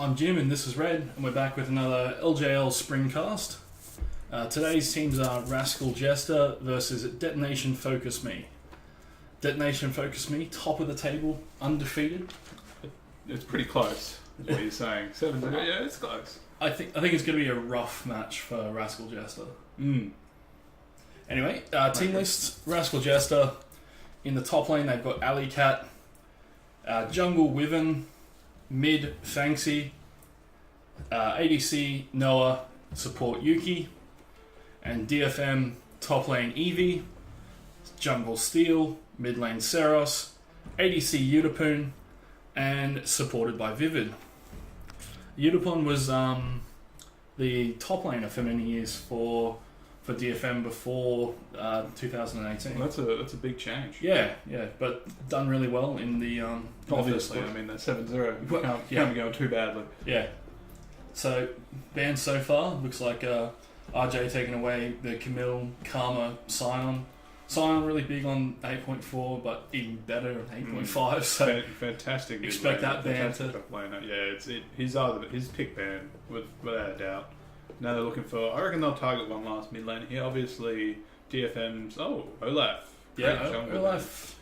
I'm Jim and this is Red, and we're back with another LJL Springcast. Today's teams are Rascal Jester versus Detonation Focus Me. Detonation Focus Me, top of the table, undefeated. It's pretty close, is what you're saying. 7-0, yeah, it's close. I think it's going to be a rough match for Rascal Jester. Anyway, team list, Rascal Jester. In the top lane, they've got Alley Cat, Jungle Wyvern, mid Fanxi, ADC Noah, support Yuki, and DFM top lane Eevee, jungle Steel, mid lane Seros, ADC Utapun, and supported by Vivid. Utapun was the top laner for many years for DFM before 2018. Well, that's a big change. Yeah, but done really well in the... Obviously, I mean, they're 7-0. Can't be going too badly. Yeah. So, banned so far, looks like RJ taking away the Camille, Karma, Scion. Scion really big on 8.4, but even better on 8.5. So fantastic. Expect that ban to... Yeah, his pick ban, without a doubt. Now they're looking for... I reckon they'll target one last mid lane here. Obviously, DFM's... Oh, Olaf. Yeah, Olaf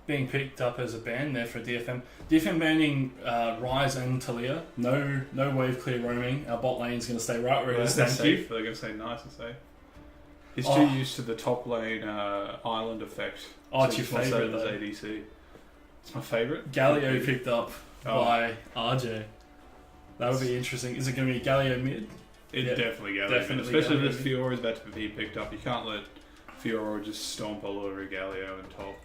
being picked up as a ban there for DFM. DFM banning Ryze and Talia. No wave clear roaming. Our bot lane's going to stay right where it is. Thank you. They're going to say nice and safe. He's too used to the top lane island effect. Oh, it's your favourite though. ADC. It's my favourite. Galio picked up by RJ. That would be interesting. Is it going to be Galio mid? Definitely Galio. Especially if this Fiora is about to be picked up. You can't let Fiora just stomp all over Galio and top.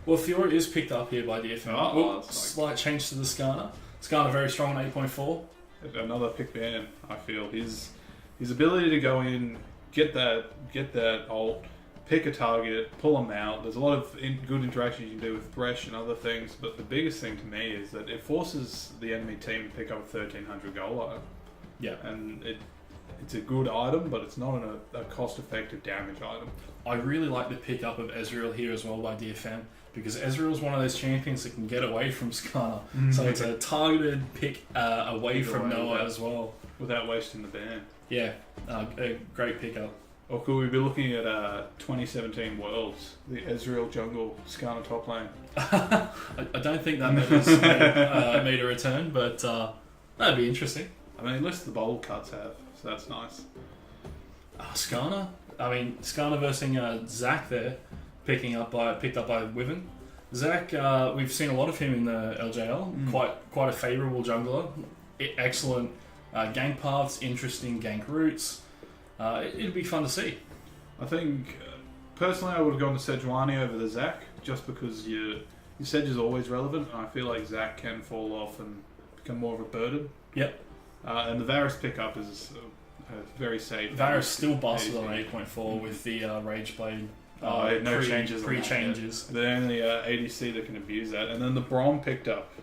Well, Fiora is picked up here by DFM. Slight change to the Skarner. Skarner very strong on 8.4. Another pick ban, I feel. His ability to go in, get that ult, pick a target, pull them out. There's a lot of good interactions you can do with Thresh and other things, but the biggest thing to me is that it forces the enemy team to pick up a 1300 gold item. Yeah. And it's a good item, but it's not a cost-effective damage item. I really like the pickup of Ezreal here as well by DFM, because Ezreal's one of those champions that can get away from Skarner. So it's a targeted pick away from Noah as well. Without wasting the ban. Yeah, a great pickup. Or could we be looking at 2017 Worlds, the Ezreal jungle Skarner top lane? I don't think that made a return, but that'd be interesting. I mean, at least the bowl cuts have, so that's nice. Skarner? I mean, Skarner versus Zach there, picked up by Wyvern. Zach, we've seen a lot of him in the LJL. Quite a favourable jungler. Excellent gank paths, interesting gank routes. It'd be fun to see. I think, personally, I would have gone to Sejuani over the Zach, just because your Sej is always relevant, and I feel like Zach can fall off and become more of a burden. Yep. And the Varus pickup is very safe. Varus still busted on 8.4 with the Rage Blade. No changes. Pre-changes. The only ADC that can abuse that. And then the Brom picked up.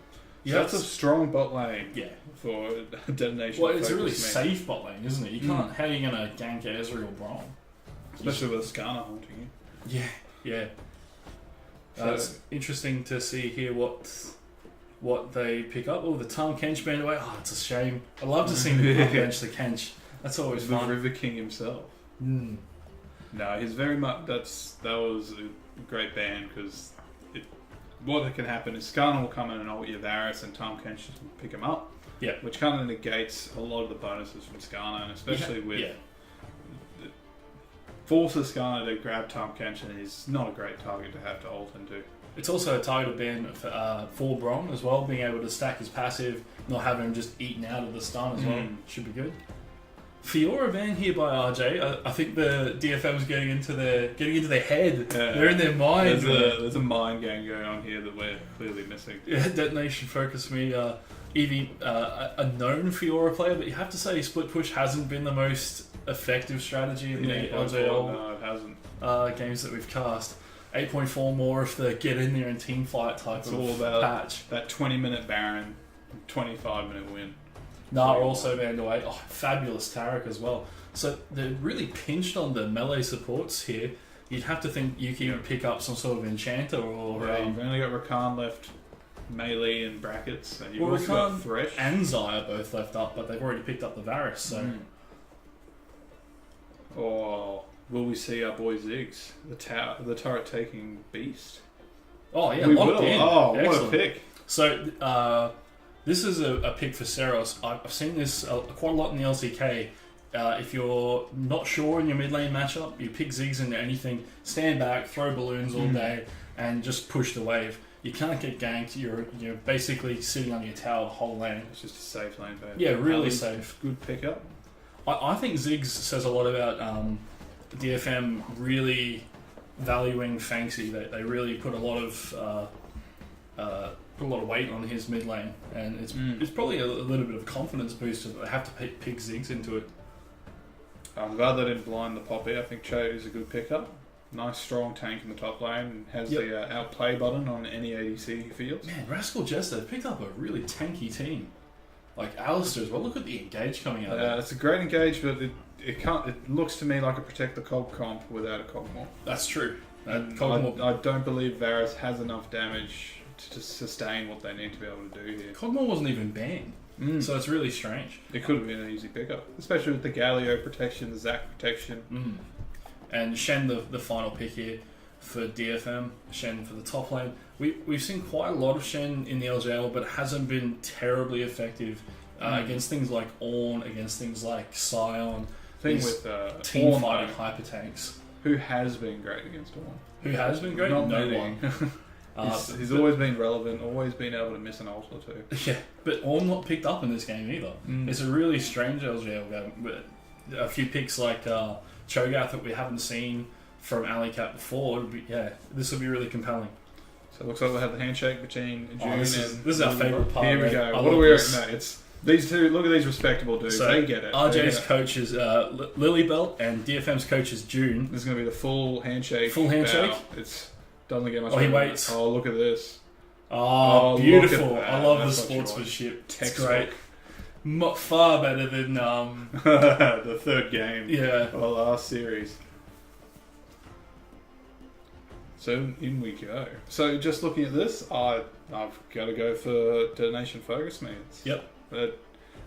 So that's a strong bot lane for Detonation. Well, it's a really safe bot lane, isn't it? You can't. How are you going to gank Ezreal Brom? Especially with Skarner haunting you. Yeah. So it's interesting to see here what they pick up. Oh, the Tahm Kench banned away. Oh, it's a shame. I love to see the bench the Kench. That's always fun. The River King himself. No, he's very much. That was a great ban, because what can happen is Skarner will come in and ult your Varus, and Tahm Kench will pick him up. Yeah. Which kind of negates a lot of the bonuses from Skarner, and especially with forces Skarner to grab Tahm Kench, and he's not a great target to have to ult into. It's also a targeted ban for Brom as well, being able to stack his passive, not having him just eaten out of the stun as well. Should be good. Fiora ban here by RJ. I think the DFM's getting into their head. They're in their mind. There's a mind game going on here that we're clearly missing. Yeah, Detonation Focus Me. Eevee, a known Fiora player, but you have to say Split Push hasn't been the most effective strategy in the LJL no, it hasn't. Games that we've cast. 8.4 more of the get in there and team fight type it's of all about patch. That 20-minute Baron, 25-minute win. Nah, also banned away. Oh, fabulous Tarek as well. So they're really pinched on the melee supports here. You'd have to think Yuki would pick up some sort of enchanter or... You've only got Rakan left. melee and brackets. And you've Well, also got Rakan Thresh. and Zaya both left up, but they've already picked up the Varus, so... Or will we see our boy Ziggs, the turret taking beast? Oh, yeah, we locked will. in. Oh, Excellent. what a pick. So, this is a pick for Seros. I've seen this quite a lot in the LCK. If you're not sure in your mid lane matchup, you pick Ziggs into anything, stand back, throw balloons all day, and just push the wave. You can't get ganked. You're basically sitting on your tower the whole lane. It's just a safe lane, babe. Yeah, really safe. Good pickup. I think Ziggs says a lot about DFM really valuing Fanxy. They really put a lot of weight on his mid lane, and it's probably a little bit of confidence booster that they have to pick Ziggs into it. I'm glad they didn't blind the Poppy. I think Chode is a good pickup. Nice strong tank in the top lane, and has the outplay button on any ADC he fields. Man, Rascal Jester picked up a really tanky team. Like Alistair as well. Look at the engage coming out. It's a great engage, but it looks to me like a protect the Cog comp without a Cogmore. That's true. I don't believe Varus has enough damage to sustain what they need to be able to do here. Cogmore wasn't even banned, so it's really strange. It could have been an easy pickup, especially with the Galio protection, the Zac protection. And Shen, the final pick here for DFM. Shen for the top lane. We've seen quite a lot of Shen in the LJL, but it hasn't been terribly effective against things like Ornn, against things like Sion. With team Ornn, fighting hyper tanks. Who has been great against Ornn? Who has been great? Not no many. one. He's always been relevant, always been able to miss an ult or two. Yeah, but Ornn not picked up in this game either. It's a really strange LJL game. But a few picks like Cho'Gath that we haven't seen from Alley-Cat before. This will be really compelling. So it looks like we'll have the handshake between June and... This is our favourite part. Here we go. What do we reckon? No, it's these two. Look at these respectable dudes. They get it. RJ's coach is Lilybelt, and DFM's coach is June. This is going to be the full handshake. Full handshake? It's doesn't get much. He waits. Oh, look at this. Oh, beautiful. I love That's the sportsmanship. It's Textbook. great. Far better than... the third game. Yeah. Of the last series. So in we go. So just looking at this, I've got to go for Detonation Focus Means. Yep. They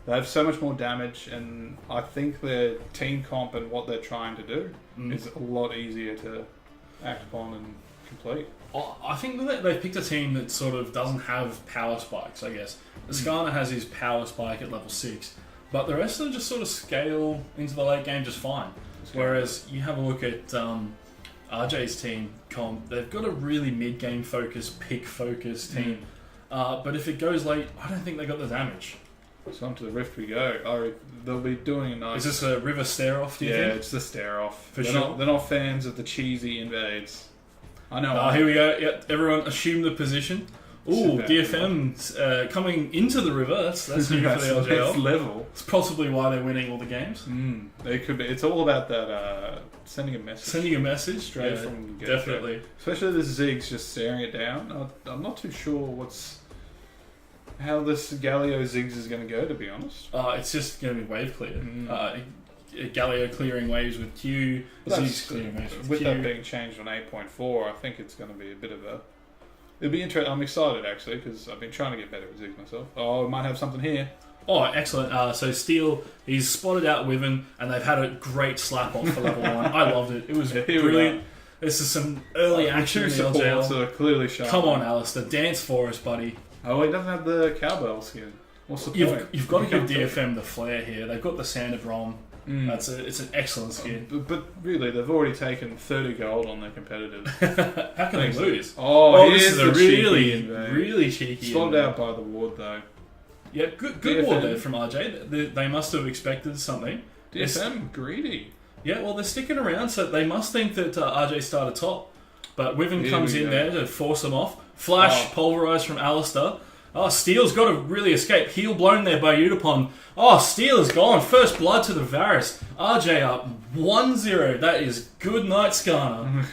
have so much more damage, and I think their team comp and what they're trying to do is a lot easier to act upon and complete. I think that they've picked a team that sort of doesn't have power spikes, I guess. Skarner has his power spike at level 6, but the rest of them just sort of scale into the late game just fine. Whereas you have a look at RJ's team comp, they've got a really mid-game focused, pick-focused team. But if it goes late, I don't think they got the damage. So onto the Rift we go. They'll be doing a nice... Is this a River Stare-Off, do you think? Yeah, it's the Stare-Off. For sure. They're not fans of the cheesy invades. I know. Here we go. Yep, everyone assume the position. Ooh, DFM coming into the river. That's new for the LJL. That's level. It's possibly why they're winning all the games. It could be. It's all about that sending a message. Sending a message straight from the definitely. Especially this Ziggs just staring it down. I'm not too sure how this Galio Ziggs is going to go, to be honest. It's just going to be wave clear. Galio clearing waves with Q, Ziggs clearing waves with Q. That being changed on 8.4, I think it's going to be a bit of a... It'll be interesting. I'm excited, actually, because I've been trying to get better at Ziggs myself. Oh, we might have something here. Oh, excellent. So Steel, he's spotted out Wyvern, and they've had a great slap off for level 1. I loved it. It was brilliant. This is some early action in the LJL. Are clearly sharp. Come on, Alistair. Dance for us, buddy. Oh, he doesn't have the cowbell skin. What's the point? You've got to give DFM the flair here. They've got the Sand of Rom. It's an excellent skin. But really, they've already taken 30 gold on their competitors. How can they lose? This is a really cheeky. Spotted out by the ward, though. Yeah, good ward there from RJ. They must have expected something. DFM greedy. Yeah, well, they're sticking around, so they must think that RJ started top. But Wyvern comes in there to force them off. Flash, pulverized from Alistair. Oh, Steel's got to really escape. Heel blown there by Udapon. Oh, Steel is gone. First blood to the Varus. RJ up 1-0. That is good night, Skarner.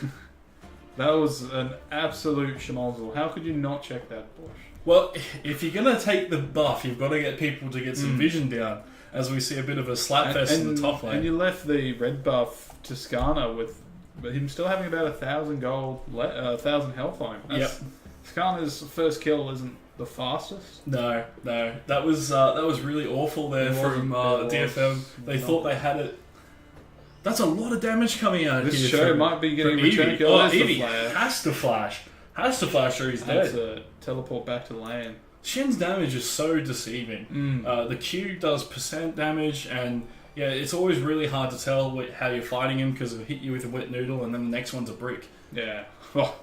That was an absolute schmozzle. How could you not check that bush? Well, if you're going to take the buff, you've got to get people to get some vision down, as we see a bit of a slapfest in the top lane. And you left the red buff to Skarner with him still having about 1,000 gold, 1,000 health on him. Skarner's first kill isn't the fastest. No, that was really awful there from DFM. They thought they had it. That's a lot of damage coming out this here. This show might be getting a return kill. Eevee has to flash. Has to flash or he's dead. Has to teleport back to the lane. Shen's damage is so deceiving. The Q does % damage, and yeah, it's always really hard to tell how you're fighting him because it'll hit you with a wet noodle, and then the next one's a brick. Yeah. Oh,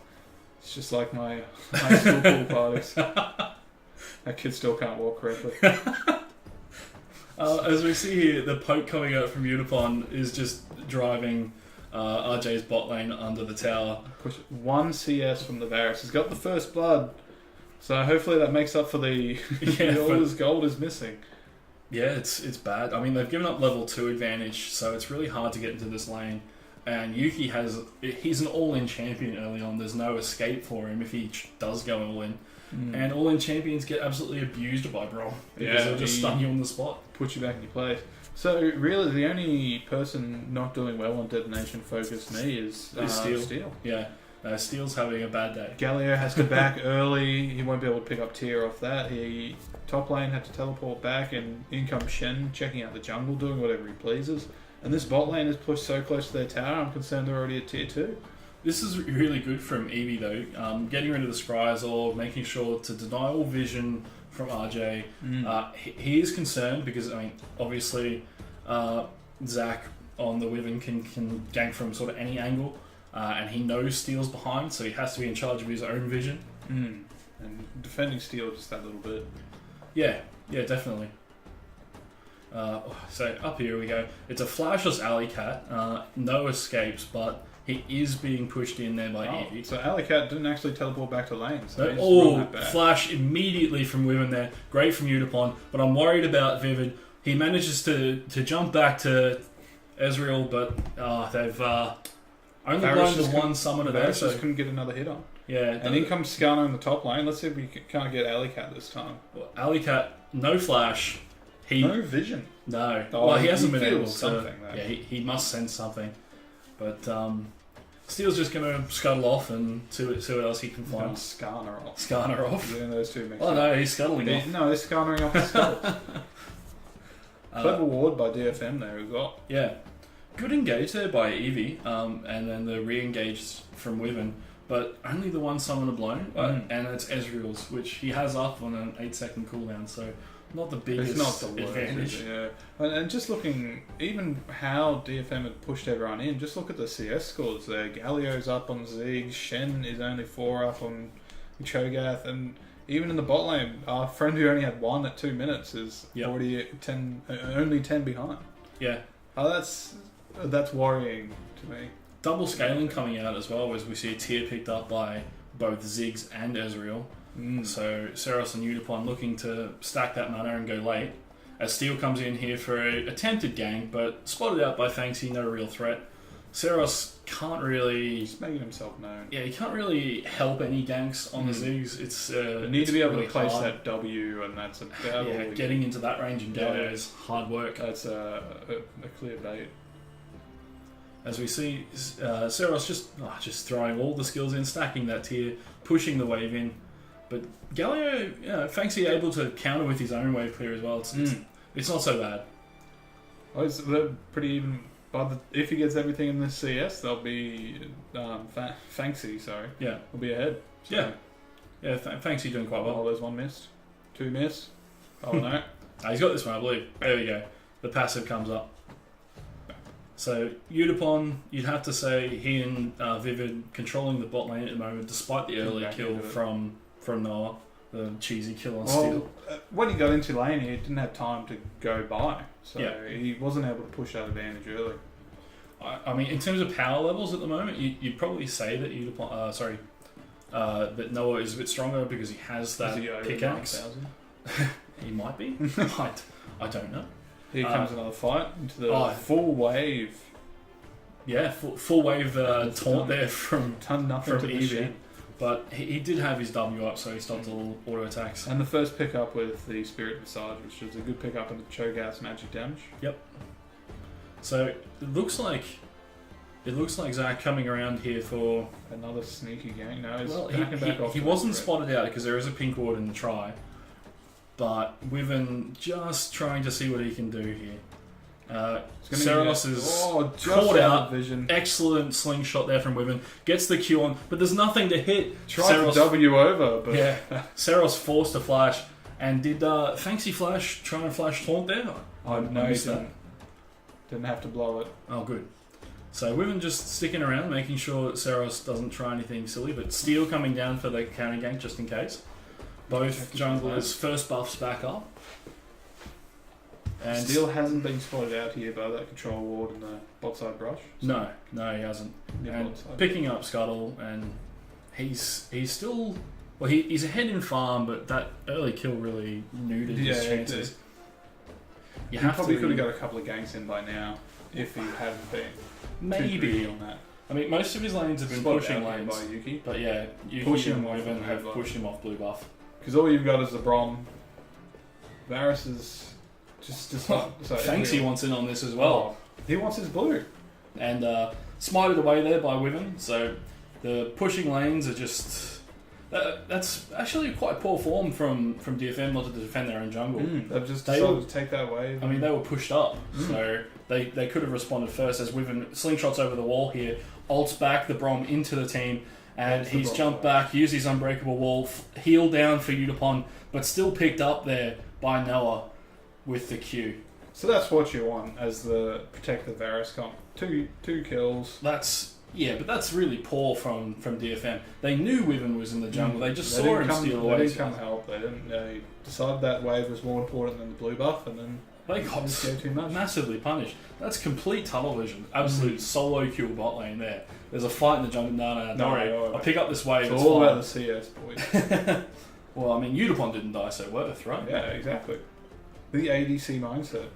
it's just like my high school pool parties. That kid still can't walk correctly. As we see here, the poke coming out from Unipon is just driving RJ's bot lane under the tower. Push 1 CS from the Varus. He's got the first blood, so hopefully that makes up for the all his gold is missing. Yeah, it's bad. I mean, they've given up level 2 advantage, so it's really hard to get into this lane. And Yuki he's an all-in champion early on. There's no escape for him if he does go all-in. And all-in champions get absolutely abused by Brawl because they'll just stun you on the spot. Put you back in your place. So really the only person not doing well on Detonation Focus me is Steel. Yeah, Steel's having a bad day. Galio has to back early. He won't be able to pick up tier off that. He top lane had to teleport back, and in comes Shen checking out the jungle, doing whatever he pleases. And this bot lane is pushed so close to their tower, I'm concerned they're already at tier 2. This is really good from Eevee though, getting rid of the Scry's or making sure to deny all vision from RJ. He is concerned because, I mean, obviously Zach on the Wyvern can gank from sort of any angle, and he knows Steel's behind, so he has to be in charge of his own vision. And defending Steel just that little bit. Yeah, definitely. So up here we go. It's a flashless alley cat, no escapes, but he is being pushed in there by Eevee. So alley cat didn't actually teleport back to lane. So flash immediately from Wyvern there. Great from Unipon, but I'm worried about Vivid. He manages to jump back to Ezreal, but they've only blown the one summoner there. So couldn't get another hit on. Yeah, and in comes Skarner in the top lane. Let's see if we can't get alley cat this time. Well, alley cat, no flash. No vision. No. Well, he hasn't been able to. Something, yeah, he must sense something. But Steel's just going to scuttle off and see what else he can find. Skarner off. Skarner off. Doing those two mixed no, he's scuttling off. No, he's skarnering off the skulls. Clever ward by DFM there as well. Yeah. Good engage there by Eevee, and then the re-engage from Wyvern, but only the one summoner blown, and it's Ezreal's, which he has up on an 8-second cooldown, so not the biggest advantage. Yeah, and just looking, even how DFM had pushed everyone in, just look at the CS scores there. Galio's up on Ziggs, Shen is only 4 up on Cho'Gath, and even in the bot lane, our friend who only had 1 at 2 minutes is already at 10, only 10 behind. Yeah. That's worrying to me. Double scaling coming out as well, as we see a tier picked up by both Ziggs and Ezreal. So Seros and Unipon looking to stack that mana and go late. As Steel comes in here for an attempted gank, but spotted out by Fanxy, no real threat. Seros can't really... He's making himself known. Yeah, he can't really help any ganks on the Ziggs. It's you need to be able really to place hard. That W, and that's a battle. Yeah, getting into that range in Galio is hard work. That's a clear bait. As we see, Seros just throwing all the skills in, stacking that tier, pushing the wave in. But Galio, Fanxy able to counter with his own wave clear as well. It's not so bad. Well, it's pretty even. If he gets everything in this CS, they'll be Fanxy. Sorry, will be ahead. So. Fanxy doing quite well. Oh, there's 1 missed, 2 missed. Oh no, he's got this one, I believe. There we go. The passive comes up. So Unipon, you'd have to say he and Vivid controlling the bot lane at the moment, despite the early kill from Noah, the cheesy kill on Steel. When he got into lane, he didn't have time to go by, so he wasn't able to push that advantage early. I mean, in terms of power levels at the moment, you'd probably say that Unipon, that Noah is a bit stronger because he has that pickaxe. He might be. I don't know. Here comes another fight into the full wave. Yeah, full wave taunt there from Eevee. But he did have his W up, so he stopped all auto attacks. And the first pickup with the Spirit Visage, which was a good pickup in the Cho'Gath's magic damage. Yep. So it looks like It looks like Zach coming around here for... Another sneaky gang. No, he's Well, back off. he wasn't spotted out because there is a pink ward in the try. But Wiven just trying to see what he can do here. Seros is caught out. Vision. Excellent slingshot there from Wiven. Gets the Q on, but there's nothing to hit. Tried to W over, but... Yeah. Seros forced to flash. And did Fancy Flash try and flash taunt there? No, he didn't. Didn't have to blow it. Oh, good. So Wiven just sticking around, making sure Seros doesn't try anything silly, but Steel coming down for the counter gank just in case. Both junglers' first buffs back up. And Steel hasn't been spotted out here by that control ward in the bot side brush. So no, he hasn't. And picking up Scuttle, and he's still... Well, he's ahead in farm, but that early kill really neutered his chances. He probably could have got a couple of ganks in by now if he hadn't been maybe on that. I mean, most of his lanes have been pushing lanes by Yuki. But yeah, Yuki and Wiven have pushed him off blue buff. Because all you've got is the Brom. Varus is just not... Fancy wants in on this as well. He wants his blue. And smited away there by Wiven. So the pushing lanes are just... That's actually quite poor form from DFM not to defend their own jungle. They've just decided to take that wave. I mean, they were pushed up, so they could have responded first as Wiven slingshots over the wall here, ults back the Brom into the team, and he's jumped back, used his unbreakable wall, heal down for Udapon, but still picked up there by Noah with the Q. So that's what you want as the protect the Varus comp. Two kills. Yeah, but that's really poor from DFM. They knew Wiven was in the jungle. They just saw him steal away. They didn't come help. They decided that wave was more important than the blue buff, and then they got too much. Massively punished. That's complete tunnel vision. Absolute solo kill bot lane there. There's a fight in the jungle. No, don't worry. I'll pick up this wave. It's all about the CS, boys. Well, I mean, Udapon didn't die, so worth, right? Yeah, exactly. The ADC mindset.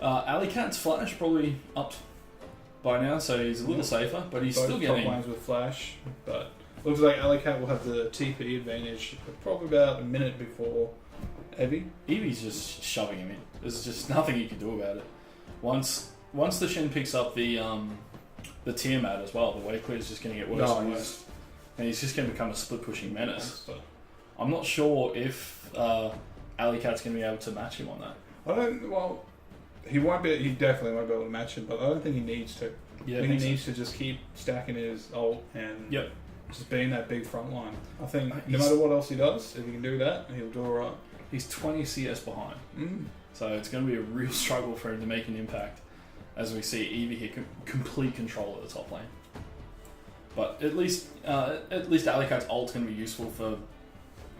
Alleycat's flash probably upped by now, so he's a little safer, but he's still getting... top lanes with flash, but looks like Alleycat will have the TP advantage probably about a minute before Evie. Evie's just shoving him in. There's just nothing you can do about it. Once the Shen picks up the Tiamat as well, the wave clear is just going to get worse and worse. And he's just going to become a split-pushing menace. I'm not sure if Alleycat's going to be able to match him on that. He won't be. He definitely won't be able to match him, but I don't think he needs to. Yeah, I think he needs to just keep stacking his ult and just being that big front line. I think no matter what else he does, if he can do that, he'll do alright. He's 20 CS behind, so it's going to be a real struggle for him to make an impact. As we see Evie here, complete control at the top lane. But at least Alleycat's ult's going to be useful for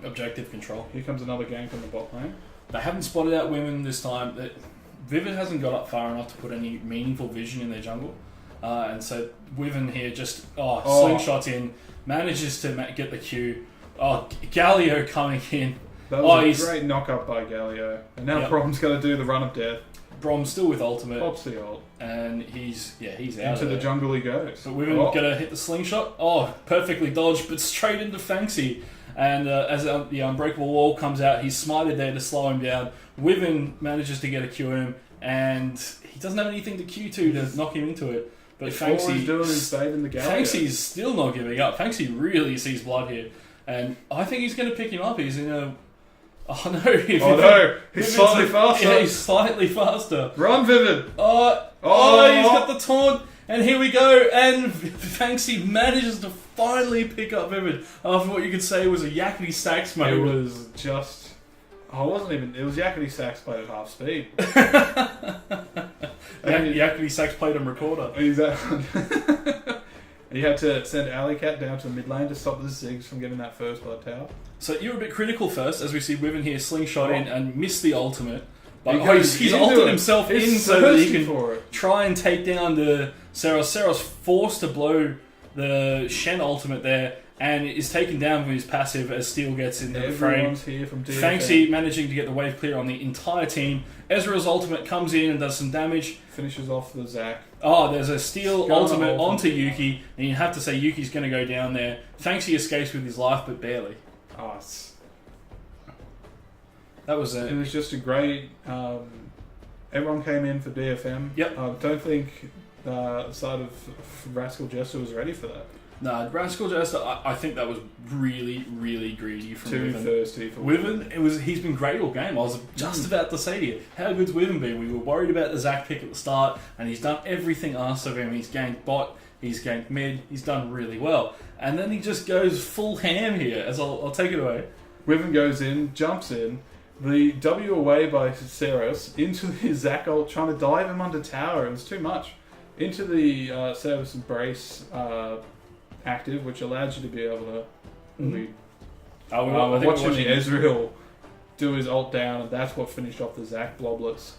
objective control. Here comes another gank on the bot lane. They haven't spotted out women this time. Vivid hasn't got up far enough to put any meaningful vision in their jungle. And so Wiven here just slingshots in, manages to get the Q. Galio coming in. That was a great knock-up by Galio. And now Brom's got to do the run of death. Brom's still with ultimate. Pops the ult. And he's out into the jungle he goes. But Wiven gonna hit the slingshot. Perfectly dodged, but straight into Fanxy. And as the unbreakable wall comes out, he's smited there to slow him down. Wiven manages to get a Q in him, and he doesn't have anything to Q to knock him into it. But Fanxy, all he's doing is baiting the Galio. Fanxy's still not giving up. Fanxy really sees blood here, and I think he's going to pick him up. He's in a... Oh no! He's slightly faster. Yeah, he's slightly faster. Run, Vivid! He's got the taunt, and here we go. And Fanxy manages to finally pick up Vivid after what you could say was a yakety sax mode. It was just... it was yakety sax played at half speed. Yakety sax played on recorder. Exactly. And you had to send Alleycat down to the mid lane to stop the Ziggs from getting that first blood tower. So you're a bit critical first, as we see Wiven here slingshot in and miss the ultimate. But he's into ulted himself in so that he can try and take down the Seros. Seros forced to blow the Shen ultimate there and is taken down with his passive as Steel gets in the frame. Here from DFM. Fanxy managing to get the wave clear on the entire team. Ezreal's ultimate comes in and does some damage. Finishes off the Zac. There's a Steel ultimate onto Yuki, and you have to say Yuki's going to go down there. Fanxy escapes with his life, but barely. That was it. It was just a great... everyone came in for DFM. Yep. I don't think side of Rascal Jester was ready for that. No, Rascal Jester, I think that was really, really greedy from Too Wyvern. thirsty for Wyvern, he's been great all game. I was just about to say to you, how good's Wyvern been? We were worried about the Zac pick at the start, and he's done everything asked of him. He's ganked bot, he's ganked mid, he's done really well. And then he just goes full ham here, as I'll take it away. Wyvern goes in, jumps in, the W away by Ceros, into the Zac ult, trying to dive him under tower. It was too much. Into the Service Embrace active, which allows you to be able to watching the Ezreal do his ult down, and that's what finished off the Zac bloblets.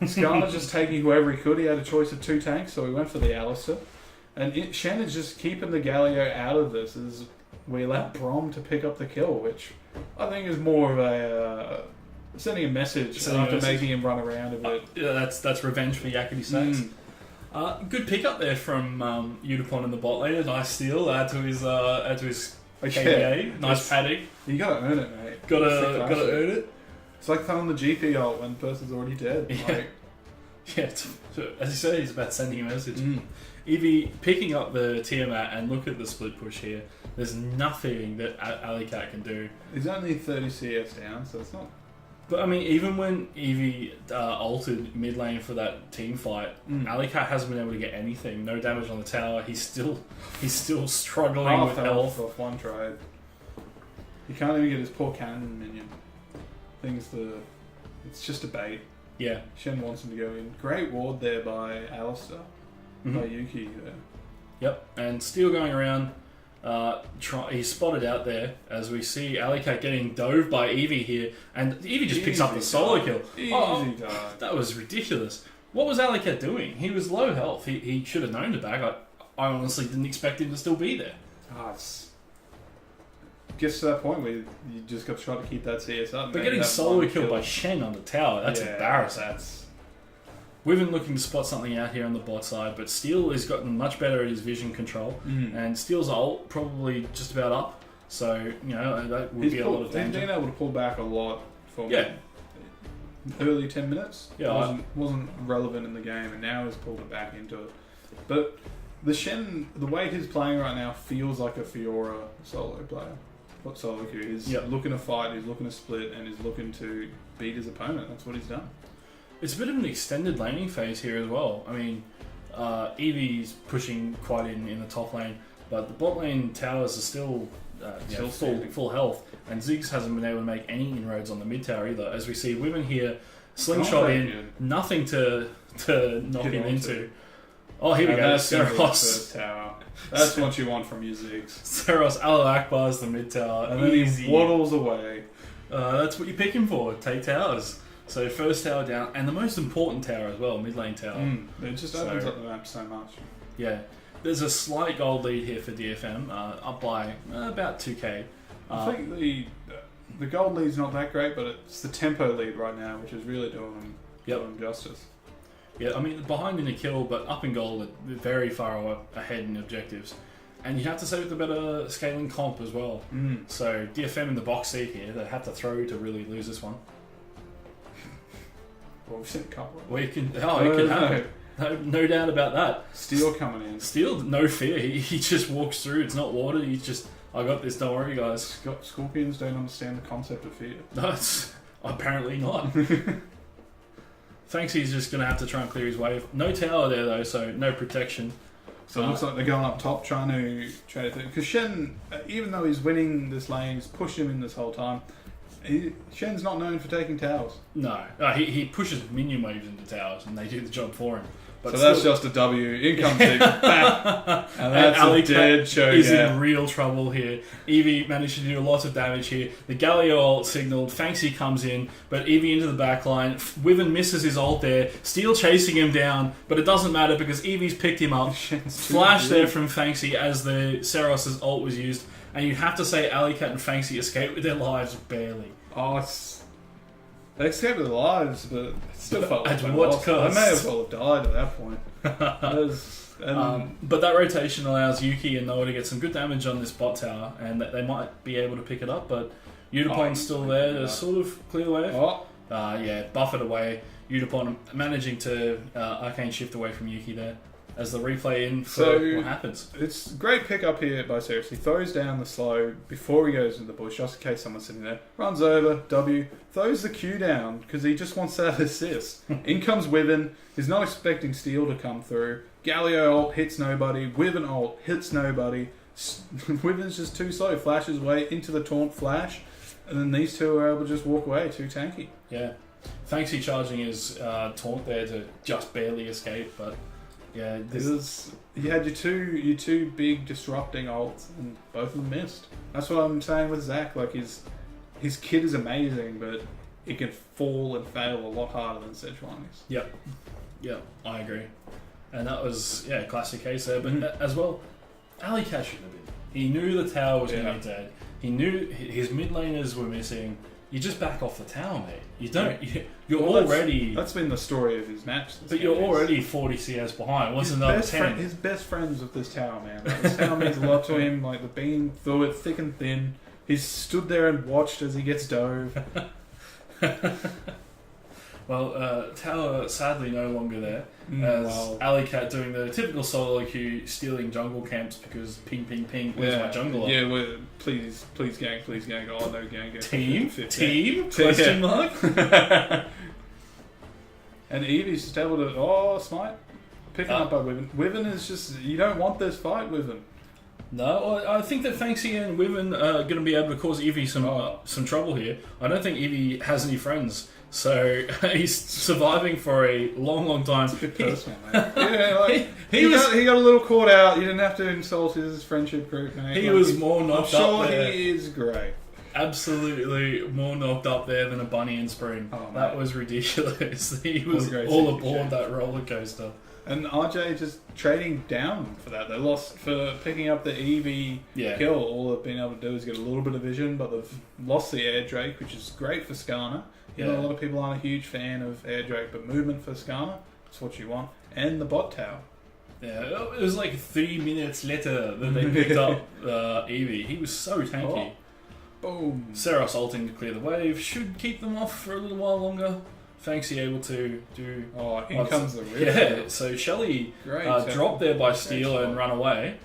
Skarner just taking whoever he could. He had a choice of 2 tanks, so he went for the Alistair. And Shen is just keeping the Galio out of this as we allow Brom to pick up the kill, which I think is more of a sending a message after making him run around a bit. Yeah, that's revenge for Yakety Sax. Good pickup there from Udapon in the bot lane. A nice steal. Add to his KDA. Nice padding. You gotta earn it, mate. Gotta earn it. It's like throwing the GP ult when the person's already dead. Yeah. Like, Yeah, as you said, he's about sending a message. Eevee picking up the Tiamat, and look at the split push here. There's nothing that Alicat can do. he's only 30 CS down, so it's not. But I mean, even when Eevee altered mid lane for that team fight, Alicat hasn't been able to get anything. No damage on the tower. He's still struggling with health. Off one trade. He can't even get his poor cannon minion. It's just a bait. Yeah. Shen wants him to go in. Great ward there by Alistair. By Yuki there. Yep. And Steel going around. He's spotted out there as we see Alicat getting dove by Eevee here, and Eevee just picks up the solo kill. Easy dive. That was ridiculous. What was Alicat doing? He was low health. He should have known to back. I honestly didn't expect him to still be there. Gets to that point where you just got to try to keep that CS up. But getting solo killed by Shen on the tower, that's embarrassing. We've been looking to spot something out here on the bot side, but Steel has gotten much better at his vision control, and Steel's ult probably just about up, so that would be a lot of danger. He's been able to pull back a lot for early 10 minutes. Yeah, wasn't relevant in the game, and now he's pulled it back into it. But the Shen, the way he's playing right now, feels like a Fiora solo player. What solo queue? He's looking to fight, he's looking to split, and he's looking to beat his opponent. That's what he's done. It's a bit of an extended laning phase here as well. I mean, Eevee's pushing quite in the top lane, but the bot lane towers are still full health, and Ziggs hasn't been able to make any inroads on the mid tower either. As we see women here, slingshot in, nothing to knock him into. Oh, here we go, Seros. That's what you want from your Ziggs. Seros, Alo Akbar's the mid tower, and then he waddles away. That's what you pick him for, take towers. So first tower down, and the most important tower as well, mid lane tower. It just opens up the map so much. Yeah. There's a slight gold lead here for DFM, up by about 2k. I think the gold lead's not that great, but it's the tempo lead right now, which is really doing them justice. Yeah, I mean, behind in a kill, but up in gold, very far ahead in objectives. And you have to say with the better scaling comp as well. So DFM in the box seat here, they have to throw to really lose this one. Well, we've seen a couple. Well, it can happen. No doubt about that. Steel coming in. Steel, no fear. He just walks through. It's not water. He's just, I got this. Don't worry, guys. Scorpions don't understand the concept of fear. No, it's apparently not. Thanks. He's just going to have to try and clear his wave. No tower there though, so no protection. So it looks like they're going up top, trying to because Shen, even though he's winning this lane, he's pushed him in this whole time. Shen's not known for taking towers. No, he pushes minion waves into towers, and they do the job for him. But so that's just a W. In comes Ziggs, bang, and that's a dead showdown. He's in real trouble here. Eevee managed to do lots of damage here. The Galio ult signaled. Fanxy comes in, but Eevee into the back line. Wyvern misses his ult there. Steel chasing him down, but it doesn't matter because Eevee's picked him up. Flash there from Fanxy as the Seros' ult was used. And you'd have to say Alicat and Fanxy escaped with their lives barely. They escaped with their lives, but it still felt like at what cost? They may as well have died at that point. But that rotation allows Yuki and Noah to get some good damage on this bot tower, and they might be able to pick it up, but Udapon's still there to sort of clear the way. Buff it away. Udapon managing to arcane shift away from Yuki there as the replay in for what happens. It's a great pick up here by Sirius. He throws down the slow before he goes into the bush, just in case someone's sitting there. Runs over, W, throws the Q down because he just wants that assist. In comes Wyvern. He's not expecting Steel to come through. Galio ult hits nobody. Wyvern ult hits nobody. Wyvern's just too slow. Flashes away into the taunt flash. And then these two are able to just walk away. Too tanky. Yeah. Thanks, he charging his taunt there to just barely escape, but yeah, you had your two big disrupting ults, and both of them missed. That's what I'm saying with Zach. Like his kit is amazing, but it can fall and fail a lot harder than Sejuani's. Yep, I agree. And that was a classic case there. But as well, Ali Cat shouldn't have been. He knew the tower was going to be dead. He knew his mid laners were missing. You just back off the tower, mate. You don't. You're already. That's been the story of his match. But you're already 40 CS behind. What's another 10? His best friends with this tower, man. Like, this tower means a lot to him. Like the being through it thick and thin. He's stood there and watched as he gets dove. Well, tower sadly no longer there. As Ali Cat doing the typical solo queue, stealing jungle camps because ping, ping, ping. Where's my jungler? Yeah, please gang. Oh no, gang. Team? Question mark. And Eevee's just able to smite, picking up by Wyvern. Wyvern is just you don't want this fight, Wyvern. No, I think that Fanxi and Wyvern are going to be able to cause Eevee some trouble here. I don't think Eevee has any friends. So he's surviving for a long time. It's a bit personal, mate. Yeah, like, he got a little caught out. You didn't have to insult his friendship group, mate. He was more knocked up there. He is great. Absolutely more knocked up there than a bunny in spring. That was ridiculous. He was all aboard that roller coaster. And RJ just trading down for that. They lost for picking up the Eevee kill. All they've been able to do is get a little bit of vision, but they've lost the Air Drake, which is great for Skarner. You know, a lot of people aren't a huge fan of Air Drake, but movement for Skarner, that's what you want. And the bot tower. Yeah, it was like 3 minutes later that they picked up Eevee. He was so tanky. Boom. Seros ulting to clear the wave. Should keep them off for a little while longer. Fanxi able to do... in comes the rip. Yeah, so Shelly dropped there by Steel and run away.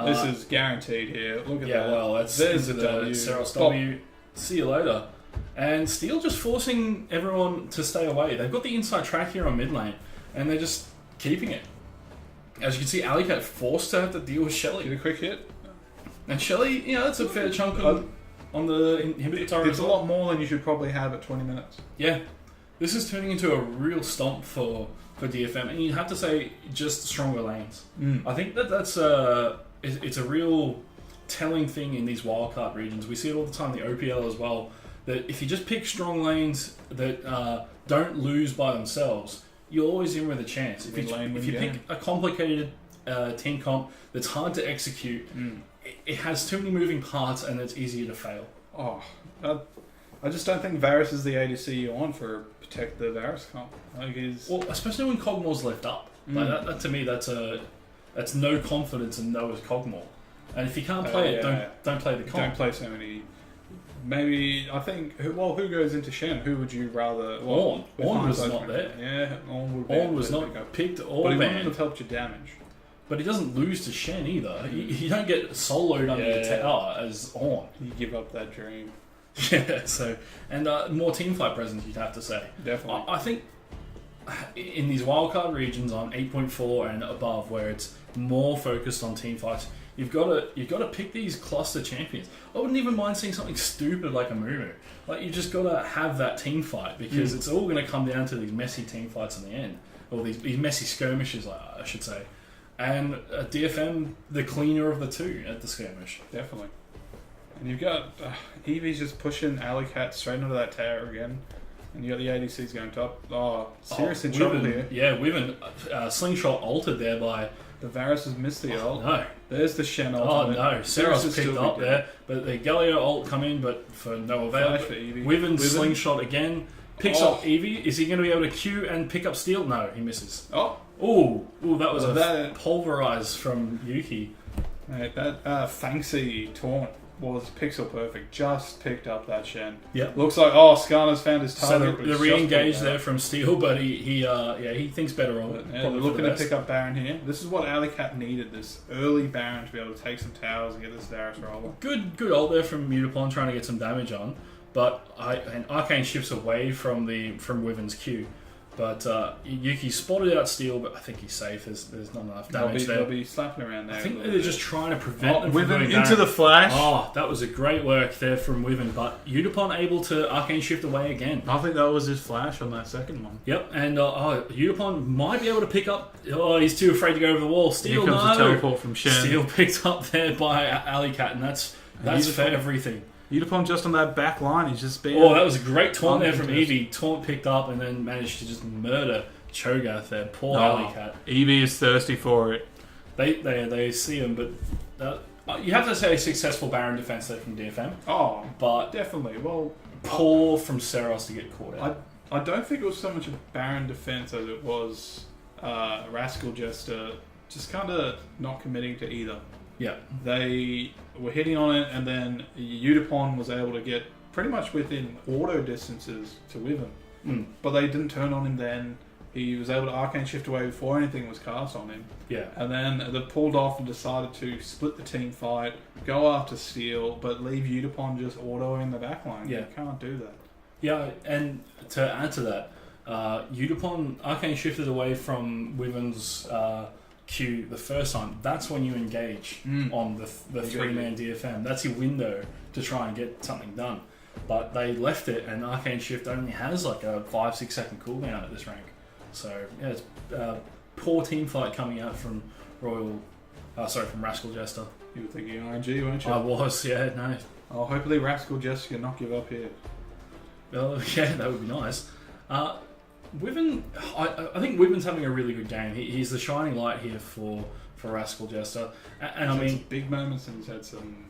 This is guaranteed here. Look at that. Yeah, well, there's the W. Seros W. See you later. And Steel just forcing everyone to stay away. They've got the inside track here on mid lane, and they're just keeping it. As you can see, Ali Cat forced to have to deal with Shelly. Get a quick hit. And Shelly, that's a fair chunk on the inhibitor turret. It's a lot more than you should probably have at 20 minutes. Yeah. This is turning into a real stomp for DFM, and you have to say just stronger lanes. I think that's it's a real telling thing in these wildcard regions. We see it all the time in the OPL as well, that if you just pick strong lanes that don't lose by themselves, you're always in with a chance. If you pick a complicated team comp that's hard to execute, it has too many moving parts and it's easier to fail. I just don't think Varus is the ADC you want for protect the Varus comp. Well, especially when Cogmore's left up. Like that to me, that's no confidence in Noah's Cogmore. And if you can't play it, don't play the comp. Don't play so many. Maybe I think. Who goes into Shen? Who would you rather? Ornn. Ornn was not there. Yeah, Ornn was not picked or banned. But he banned. wouldn't have helped your damage. But he doesn't lose to Shen either. You don't get soloed under the tower as Ornn. You give up that dream. Yeah. So and more teamfight presence, you'd have to say. Definitely. I think in these wildcard regions on 8.4 and above, where it's more focused on team fights, you've got to pick these cluster champions. I wouldn't even mind seeing something stupid like a Mumu. Like you just got to have that team fight because it's all going to come down to these messy team fights in the end, or these messy skirmishes, I should say. And DFM, the cleaner of the two at the skirmish. Definitely. And you've got Eevee's just pushing Alley Cat straight into that tower again. And you got the ADCs going top. Serious in trouble here. Yeah, Wyvern slingshot altered there by... The Varus has missed the ult. No. There's the Shen ult. Oh no, Seros picked up there. But the Galio ult come in, but for no avail. Wyvern slingshot again. Picks up Eevee. Is he going to be able to Q and pick up Steel? No, he misses. Ooh, that was a pulverize from Yuki. Mate, that Fanxi taunt was pixel perfect. Just picked up that Shen. Yep. Looks like Skarner's found his target. So the re-engage there from Steel, but he thinks better of it. Yeah, they're looking to pick up Baron here. This is what Alicat needed, this early Baron to be able to take some towers and get this Darius rolling. Good ult there from Mutapon trying to get some damage on, but Arcane shifts away from Wyvern's Q. But Yuki spotted out Steel, but I think he's safe. There's not enough damage there. They'll be slapping around there. I think they're just trying to prevent them from Wyvern doing into the flash. Oh, that was a great work there from Wyvern, but Udapon able to Arcane shift away again. I think that was his flash on that second one. Yep, and Udapon might be able to pick up... Oh, he's too afraid to go over the wall. Steel, Here comes no! the teleport from Shen. Steel picked up there by Alicat, and that's for everything. Udapon just on that back line, he's just been... Oh, that was a great taunt there from Eevee. Taunt picked up and then managed to just murder Cho'Gath there. Poor Alicat. Eevee is thirsty for it. They see him, but you have to say a successful Baron defense there from DFM. Oh, but definitely. Well, poor from Seros to get caught out. I don't think it was so much a Baron defense as it was Rascal Jester just kind of not committing to either. Yeah. They were hitting on it, and then Udapon was able to get pretty much within auto distances to Wyvern. But they didn't turn on him then. He was able to Arcane shift away before anything was cast on him. Yeah. And then they pulled off and decided to split the team fight, go after Steel, but leave Udapon just autoing the backline. Yeah. You can't do that. Yeah, and to add to that, Udapon Arcane shifted away from Wyvern's Q the first time. That's when you engage on the three-man DFM. That's your window to try and get something done. But they left it, and Arcane Shift only has like a 5-6 second cooldown at this rank. So yeah, it's poor team fight coming out from from Rascal Jester. You were thinking RNG, weren't you? I was, yeah, no. Oh, hopefully Rascal Jester can not give up here. Well, yeah, that would be nice. Wyvern, I think Wyvern's having a really good game. He's the shining light here for Rascal Jester, and I mean, big moments, and he's had some,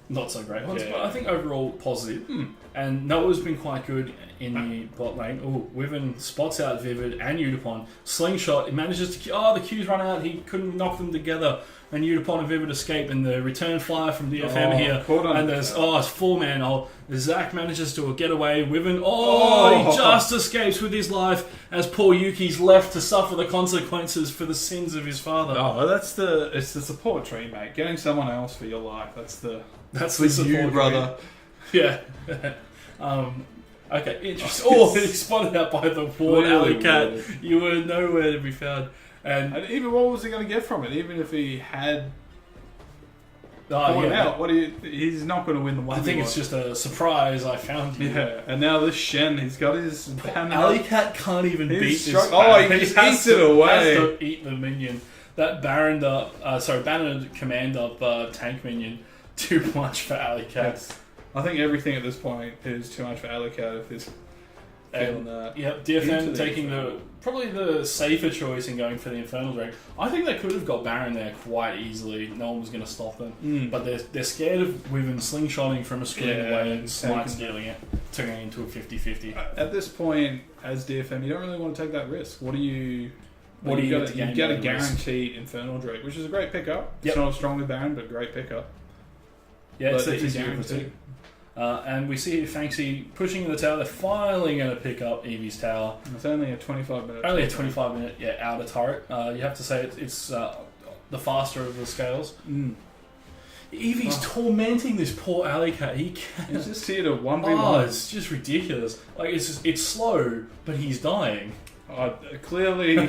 not so great ones, Yeah. but I think overall positive. And Noah's been quite good in the bot lane. Oh, Wyvern spots out Vivid and Udapon. Slingshot, it manages to... Oh, the Q's run out. He couldn't knock them together. And Udapon and Vivid escape. And the return flyer from DFM here. And there's... it's 4-man. Zach manages to get away. Wyvern... he just escapes with his life as poor Yuki's left to suffer the consequences for the sins of his father. Oh, it's the support tree, mate. Getting someone else for your life. That's the support you, brother. Yeah. Okay, interesting. Oh, he spotted out by the ward alley cat. You were nowhere to be found. And even what was he going to get from it? Even if he had caught him out, he's not going to win the one. I think it's just a surprise. I found you. Yeah, and now this Shen, he's got his banner. Alley cat can't even beat this. He just eats it away. Has to eat the minion. That bannered command up tank minion. Too much for Alley cat. I think everything at this point is too much for Alicat if he's feeling that. Yep, DFM taking probably the safer choice in going for the Infernal Drake. I think they could have got Baron there quite easily. No one was going to stop them. But they're scared of Wyvern slingshotting from a screen away and Smite stealing it, turning it into a 50-50. At this point, as DFM, you don't really want to take that risk. You get a guaranteed Infernal Drake, which is a great pickup. It's not as strong as Baron, but great pickup. Yeah, it's a guarantee. And we see Fanxy pushing in the tower. They're finally going to pick up Eevee's tower. It's only a 25-minute. Only a 25-minute, outer turret. You have to say it's the faster of the scales. Eevee's tormenting this poor alley cat. He's just here to 1v1. Oh, it's just ridiculous. Like it's slow, but he's dying. Clearly,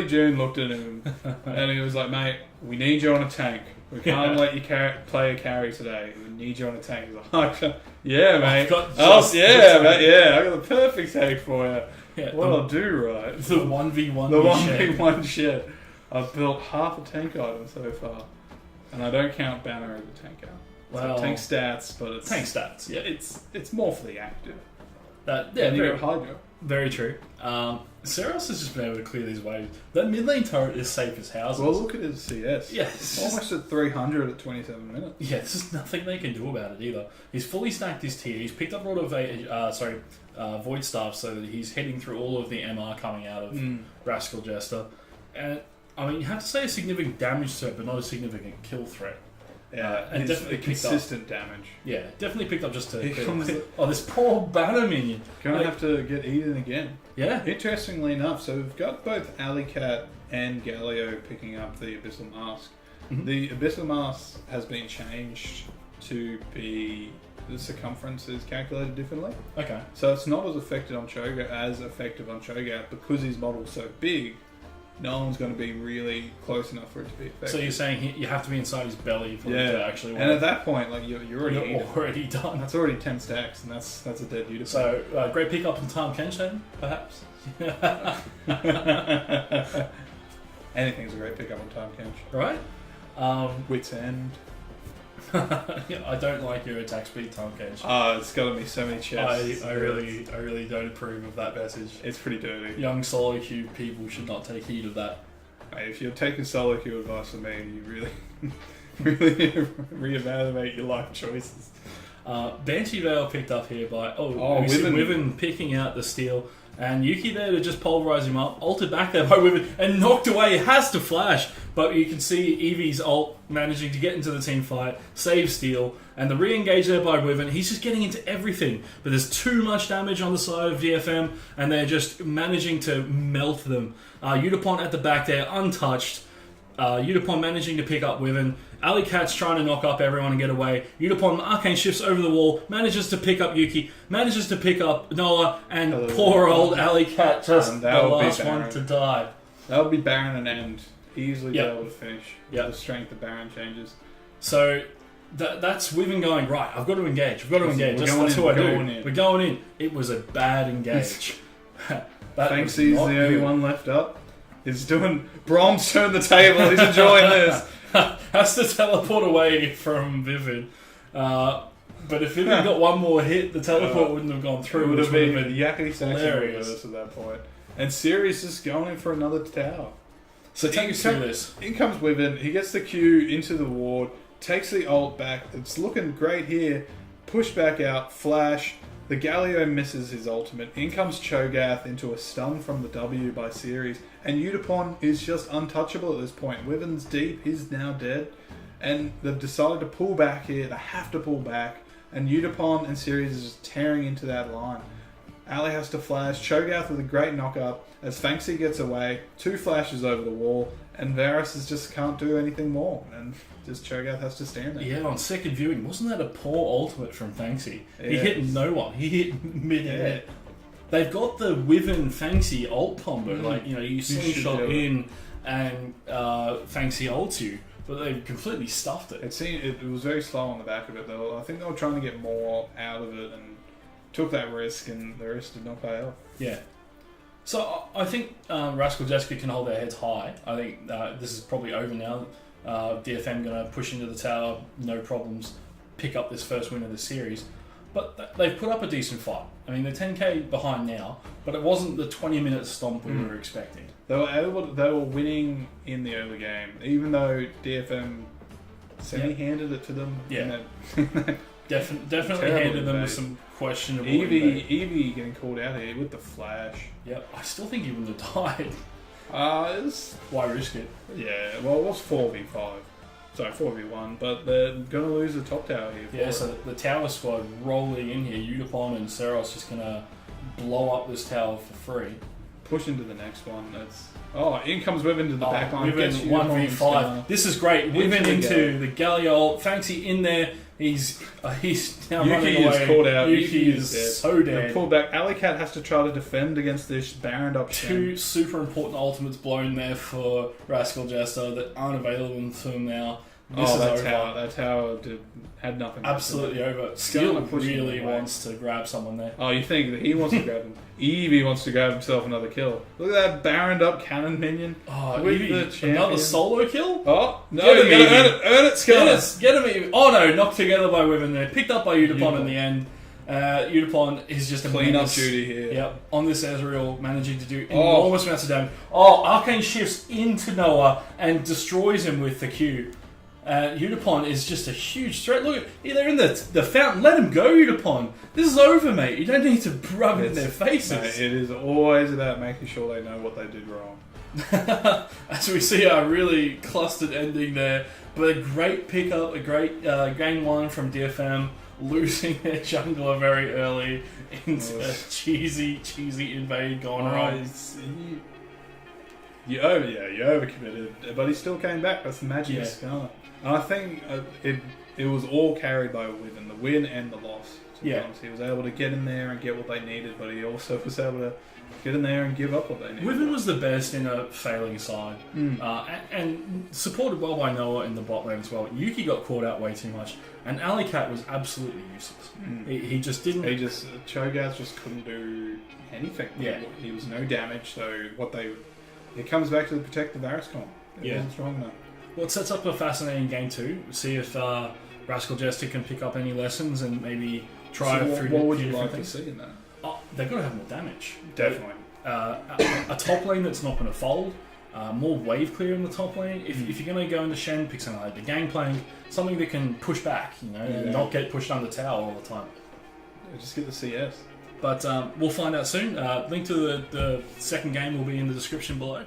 June looked at him and he was like, "Mate, we need you on a tank. We can't let you play a carry today. We need you on a tank." He's like, "Yeah, mate. I got the perfect tank for you. Yeah, I'll do, right? The 1v1. The 1v1 shit. I've built half a tank item so far, and I don't count banner as a tank item. Well, tank stats, but it's tank stats. Yeah, it's more for the active. Very Hydra. Very true. Seros has just been able to clear these waves. That mid lane turret is safe as houses. Well, look at his CS. Yeah, almost at 300 at 27 minutes. Yeah, there's nothing they can do about it either. He's fully stacked his tier. He's picked up a lot of Void Staff, so that he's heading through all of the MR coming out of Rascal Jester. And I mean, you have to say a significant damage threat, but not a significant kill threat. Yeah, and it's definitely picked up. consistent damage. Yeah, definitely picked up just to. Here comes the- Oh, this poor banner minion. Gonna Like- have to get eaten again. Yeah. Interestingly enough, so we've got both Alley Cat and Galio picking up the Abyssal Mask. Mhm. The Abyssal Mask has been changed to be the circumference is calculated differently. Okay. So it's not as effective on Cho'Gath because his model's so big. No one's going to be really close enough for it to be effective. So you're saying you have to be inside his belly for it to actually work. And at that point, like you're already You're already done. That's already 10 stacks, and that's a dead unit. So great pick up in Time Kench then, perhaps. Anything's a great pickup on Time Kench. Right. Wits End. Yeah, I don't like your attack speed, Time Kench. It's got to be so many chests. I really don't approve of that message. It's pretty dirty. Young solo queue people should not take heed of that. Mate, if you're taking solo queue advice from me, you really, really reevaluate your life choices. Banshee Veil picked up here by Wyvern picking out the steal, and Yuki there to just pulverize him up, altered back there by Wyvern and knocked away. Has to flash, but you can see Eevee's ult managing to get into the team fight, save steal, and the re-engage there by Wyvern. He's just getting into everything, but there's too much damage on the side of DFM, and they're just managing to melt them. Udapon at the back there, untouched. Udapon managing to pick up Wyvern. Alley Cat's trying to knock up everyone and get away. Udapon arcane shifts over the wall, manages to pick up Yuki, manages to pick up Noah, and poor old Alley Cat just the last one to die. That would be Baron and End. Easily be able to finish. Yep. The strength of Baron changes. So that's Wyvern going, right, I've got to engage. We're going in. We're going in. It was a bad engage. Banksy's the only one left up. He's doing... Brom's turned the table. He's enjoying this. Has to teleport away from Vivid. But if Vivid got one more hit, the teleport wouldn't have gone through. It would have been hilarious hilarious at that point. And Sirius is going in for another tower. So take us through this. In comes Wyvern. He gets the Q into the ward, takes the ult back. It's looking great here. Push back out, flash. The Galio misses his ultimate. In comes Cho'Gath into a stun from the W by Ceres. And Udapon is just untouchable at this point. Wyvern's deep. He's now dead. And they've decided to pull back here. They have to pull back. And Udapon and Ceres is just tearing into that line. Ali has to flash. Cho'Gath with a great knock-up. As Fanxy gets away, 2 flashes over the wall. And Varus just can't do anything more. And just Cho'Gath has to stand there. Yeah, on second viewing, wasn't that a poor ultimate from Fanxy? He Yeah. hit no one. He hit mid-air. They've got the Wyvern Fanxy ult combo. Like, you slingshot in and Fanxy ults you. But they've completely stuffed it. It was very slow on the back of it, though. I think they were trying to get more out of it and took that risk, and the risk did not pay off. Yeah. So I think Rascal Jessica can hold their heads high. I think this is probably over now. DFM going to push into the tower, no problems, pick up this first win of the series. But they've put up a decent fight. I mean, they're 10k behind now, but it wasn't the 20-minute stomp we were expecting. They were winning in the early game, even though DFM semi-handed it to them. Yeah. In that Definitely handed them with some questionable... Eevee getting called out here with the flash. Yep, I still think he wouldn't have died. Why risk it? Yeah, well, it was 4v5. Sorry, 4v1, but they're going to lose the top tower here. Yeah, so the tower squad rolling in here. Udapon and Seros just going to blow up this tower for free. Push into the next one. In comes Wyvern to the back line. Wyvern 1v5. This is great. Wyvern into the Galio. Fanxy in there. He's now running away. Yuki is caught out. Yuki is so dead. Pulled back. Alley Cat has to try to defend against this Baron up. 2 super important ultimates blown there for Rascal Jester that aren't available to him now. That tower had nothing. Absolutely over. Steel really wants to grab someone there. Oh, you think that he wants to grab him? Eevee wants to grab himself another kill. Look at that Baroned up cannon minion. Oh, Eevee, another solo kill? Oh, no, you gotta earn it, Scar. Get him, Eevee. Oh no, knocked together by Wyvern there. Picked up by Udapon in the end. Udapon is just a clean up duty here. Yep, on this Ezreal, managing to do enormous amounts of damage. Oh, Arcane shifts into Noah and destroys him with the Q. Udapon is just a huge threat. Look, they're in the fountain. Let him go, Udapon. This is over, mate. You don't need to rub it in their faces. Mate, it is always about making sure they know what they did wrong. As we see a really clustered ending there, but a great pickup, a great game one from DFM, losing their jungler very early into a cheesy invade gone wrong. You overcommitted, but he still came back. That's the magic of Scarlet. And I think it was all carried by Within, the win and the loss. He was able to get in there and get what they needed, but he also was able to get in there and give up what they needed. Within was the best in a failing side, and supported well by Noah in the bot lane as well. Yuki got caught out way too much, and Alley-Cat was absolutely useless. He just didn't... Cho'Gath just couldn't do anything. Yeah. He was no damage, so it comes back to the protect the Varus comp. It wasn't strong enough. Well, it sets up a fascinating game too. See if Rascal Jester can pick up any lessons and maybe try what would you like to see in that? Oh, they've got to have more damage. Definitely. A top lane that's not going to fold. More wave clear in the top lane. If you're going to go into Shen, pick something like the Gangplank, something that can push back, and not get pushed under tower all the time. Just get the CS. But we'll find out soon. Link to the second game will be in the description below.